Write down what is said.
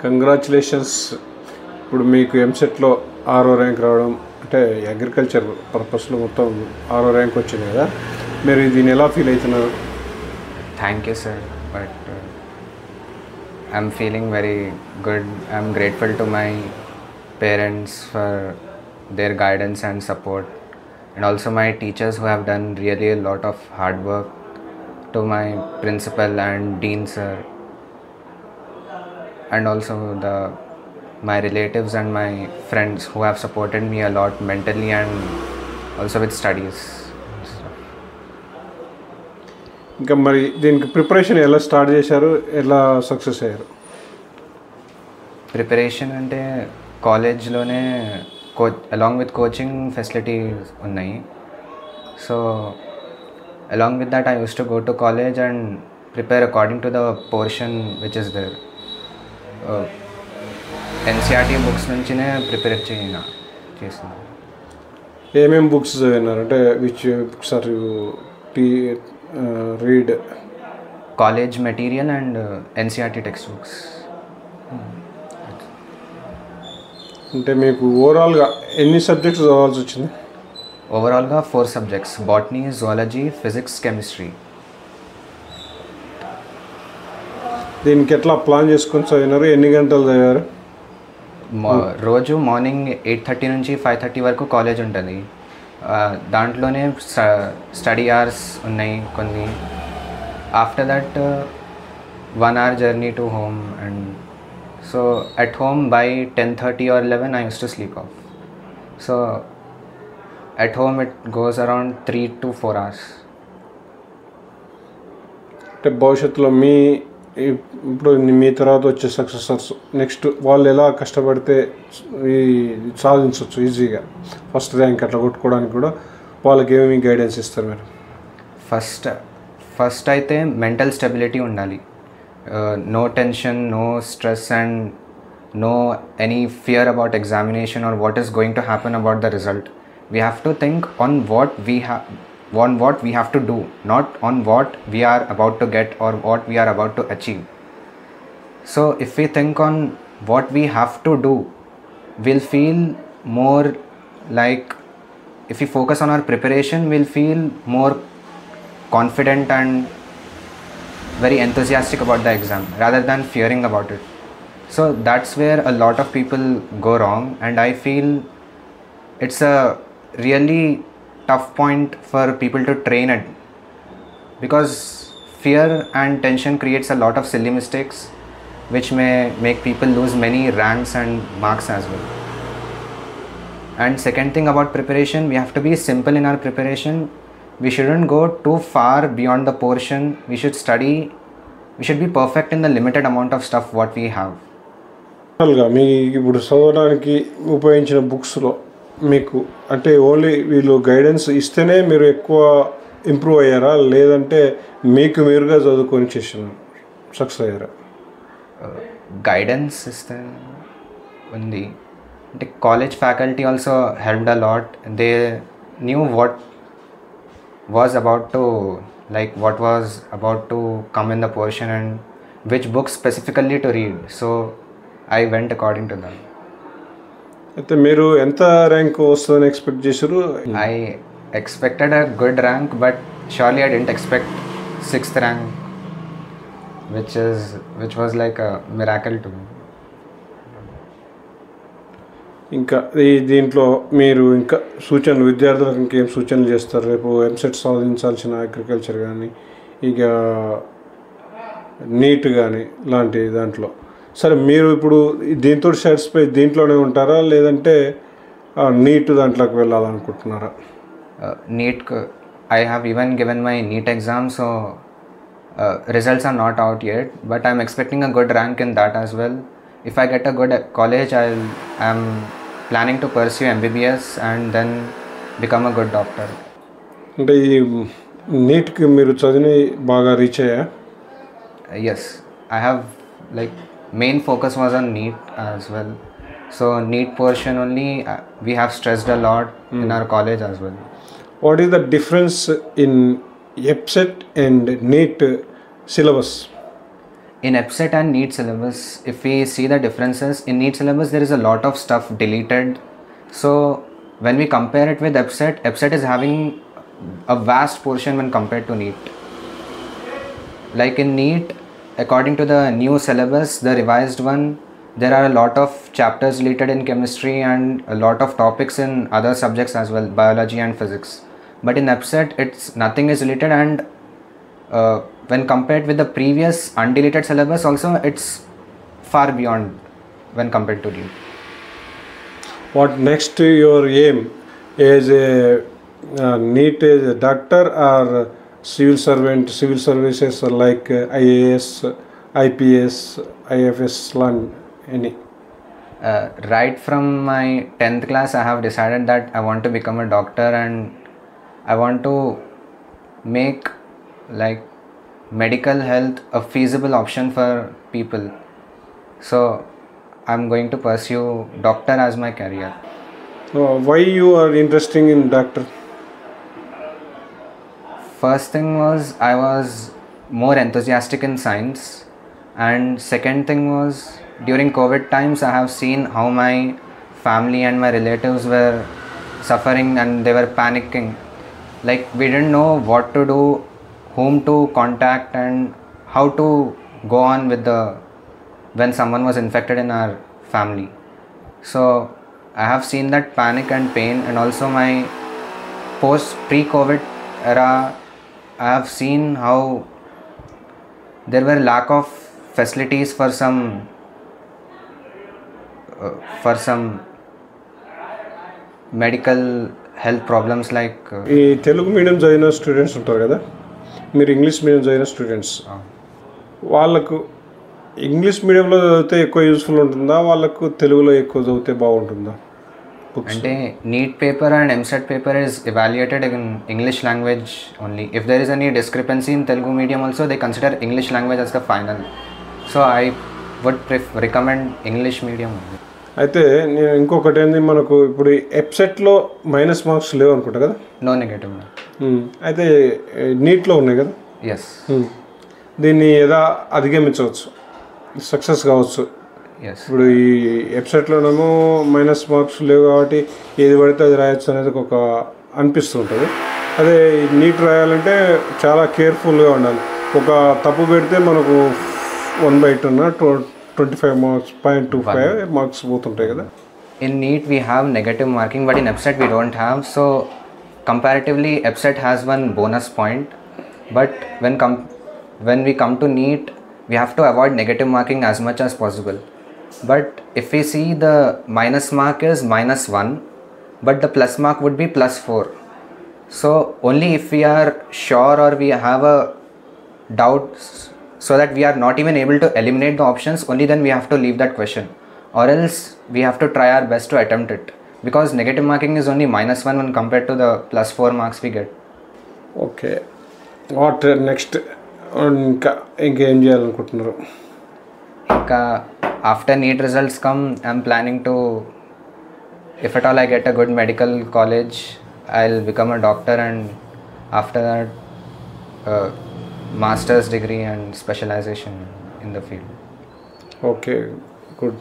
Congratulations. ఇప్పుడు మీకు ఎంసెట్లో 6వ ర్యాంక్ రావడం అంటే అగ్రికల్చర్ పర్పస్లో మొత్తం 6వ ర్యాంక్ వచ్చింది కదా, మీరు దీన్ని ఎలా ఫీల్ అవుతున్నారు? Thank you, sir. But I'm feeling very good. I'm grateful to my parents for their guidance and support, and also my teachers who have done really a lot of hard work. To my principal and dean sir, and also my relatives and my friends who have supported me a lot mentally and also with studies. ఇంకా మరి దీనికి preparation ఎలా start చేశారు, ఎలా success అయ్యారు? Preparation అంటే కాలేజ్లోనే along with coaching facilities ఉన్నాయి. So along with that I used to go to college and prepare according to the portion which is there. NCERT books నుంచినే ప్రిపేర్ చేస్తున్నాను. ఏమేమి బుక్స్ చదివినారు అంటే which books are you read? College material and NCERT text books. అంటే మీకు ఓవరాల్గా ఎన్ని subjects చదవాల్సి వచ్చింది? ఓవరాల్గా 4 సబ్జెక్ట్స్: బాటనీ, జువాలజీ, ఫిజిక్స్, కెమిస్ట్రీ. దీనికి ఎట్లా ప్లాన్ చేసుకొని చదివినారు? ఎన్ని గంటలు చదివారు? రోజు మార్నింగ్ 8:30 నుంచి 5:30 వరకు కాలేజ్ ఉంటుంది. దాంట్లోనే స్టడీ అవర్స్ ఉన్నాయి కొన్ని. After that 1 hour journey to home, and so at home by 10:30 or 11 I used to sleep off. So at home it goes around 3 to 4 hours. అంటే భవిష్యత్తులో ఇప్పుడు మీ తర్వాత వచ్చే సక్సెసర్స్ నెక్స్ట్ వాళ్ళు ఎలా కష్టపడితే సాధించవచ్చు ఈజీగా ఫస్ట్ ర్యాంక్ అట్లా కొట్టుకోవడానికి కూడా వాళ్ళకి ఏమేమి గైడెన్స్ ఇస్తారు మీరు? ఫస్ట్ అయితే మెంటల్ స్టెబిలిటీ ఉండాలి. No tension, no stress and no any fear about examination or what is going to happen about the result. We have to think on what we have to do, not on what we are about to get or what we are about to achieve. So if we think on what we have to do, we'll feel more like, if we focus on our preparation, we'll feel more confident and very enthusiastic about the exam rather than fearing about it. So that's where a lot of people go wrong, and I feel it's a really tough point for people to train at, because fear and tension creates a lot of silly mistakes which may make people lose many ranks and marks as well. And second thing about preparation, we have to be simple in our preparation. We shouldn't go too far beyond the portion. We should be perfect in the limited amount of stuff what we have. మీ ఇప్పుడు చదవడానికి ఉపయోగించిన బుక్స్లో మీకు అంటే only వీళ్ళు guidance ఇస్తేనే మీరు ఎక్కువ ఇంప్రూవ్ అయ్యారా, లేదంటే మీకు మీరుగా చదువుకొని చేసిన సక్సెస్ అయ్యారా? గైడెన్స్ ఇస్తే ఉంది. అంటే college faculty also helped a lot. They knew what was about to come in the portion and which books specifically to read. So I went according to that. అయితే మీరు ఎంత ర్యాంక్ వస్తుందని expect చేశారు? I expected a good rank, but surely I didn't expect 6th rank, which was like a miracle to me. ఇంకా దీంట్లో మీరు ఇంకా సూచనలు విద్యార్థులకు ఇంకేం సూచనలు చేస్తారు? రేపు ఎంసెట్ సాధించాల్సిన అగ్రికల్చర్ కానీ ఇక నీట్ కానీ లాంటి దాంట్లో సరే మీరు ఇప్పుడు దీంతో సాటిస్ఫై దీంట్లోనే ఉంటారా, లేదంటే నీట్ దాంట్లోకి వెళ్ళాలనుకుంటున్నారా? NEET I have even given my NEET exam, so results are not out yet, but I'm expecting a good rank in that as well. If I get a good college, I'm planning to pursue MBBS and then become a good doctor. అంటే ఈ నీట్కి మీరు చదివి బాగా reach అయ్యా? Yes, I have main focus was on NEET as well. So NEET portion only we have stressed a lot in our college as well. What is the difference in EPSET and NEET syllabus? in EPSET and NEET syllabus, if we see the differences, in NEET syllabus there is a lot of stuff deleted. So when we compare it with EPSET, EPSET is having a vast portion when compared to NEET. Like in NEET, according to the new syllabus, the revised one, there are a lot of chapters deleted in chemistry and a lot of topics in other subjects as well, biology and physics. But in EPSET, it's nothing is deleted, and when compared with the previous undeleted syllabus also, it's far beyond when compared to NEET. What next your aim as a NEET as a doctor or civil servant, civil services like IAS, IPS, IFS, any? Right from my 10th class, I have decided that I want to become a doctor, and I want to make like medical health a feasible option for people. So I'm going to pursue doctor as my career. Why you are interested in doctor? First thing was I was more enthusiastic in science, and second thing was during COVID times I have seen how my family and my relatives were suffering and they were panicking. Like we didn't know what to do, whom to contact, and how to go on with the when someone was infected in our family. So I have seen that panic and pain, and also my pre-COVID era, I have seen how there were lack of facilities for some medical health problems like ఈ Telugu medium చదివిన students ఉంటారు కదా, మీరు English medium చదివిన students, వాళ్ళకు English మీడియంలో చదివితే ఎక్కువ యూస్ఫుల్ ఉంటుందా, వాళ్ళకు తెలుగులో ఎక్కువ చదివితే బాగుంటుందా? అంటే neat paper and EAMCET paper is evaluated in English language only. If there is any discrepancy in Telugu medium also, they consider English language as the final. So I would recommend English medium only. అయితే నేను ఇంకొకటి ఏంది, మనకు ఇప్పుడు ఎప్సెట్లో minus marks లేవు అనుకుంటా కదా? No negative. అయితే నీట్లో ఉన్నాయి కదా? ఎస్. దీన్ని ఎలా అధిగమించవచ్చు, సక్సెస్ కావచ్చు? ఇప్పుడు ఈ వెబ్సైట్లోనేమో మైనస్ మార్క్స్ లేవు కాబట్టి ఏది పడితే అది రాయొచ్చు అనేది ఒక అనిపిస్తుంటుంది. అదే నీట్ రాయాలంటే చాలా కేర్ఫుల్గా ఉండాలి. ఒక తప్పు పెడితే మనకు 1/2 25 మార్క్స్ 0.25 మార్క్స్ పోతుంటాయి కదా. In NEET we have negative marking, but in EPSET we don't have. So comparatively EPSET has one bonus point, but when we come to NEET we have to avoid negative marking as much as possible. But if we see, the minus mark is -1, but the plus mark would be +4. So only if we are sure or we have a doubt, so that we are not even able to eliminate the options, only then we have to leave that question, or else we have to try our best to attempt it, because negative marking is only -1 when compared to the +4 marks we get. Okay, what next? ఇంకేం చేయాలనుకుంటున్నారు? ఇంకా after NEET results come, I'm planning to, if at all I get a good medical college, I'll become a doctor, and after that master's degree and specialization in the field. Okay, good.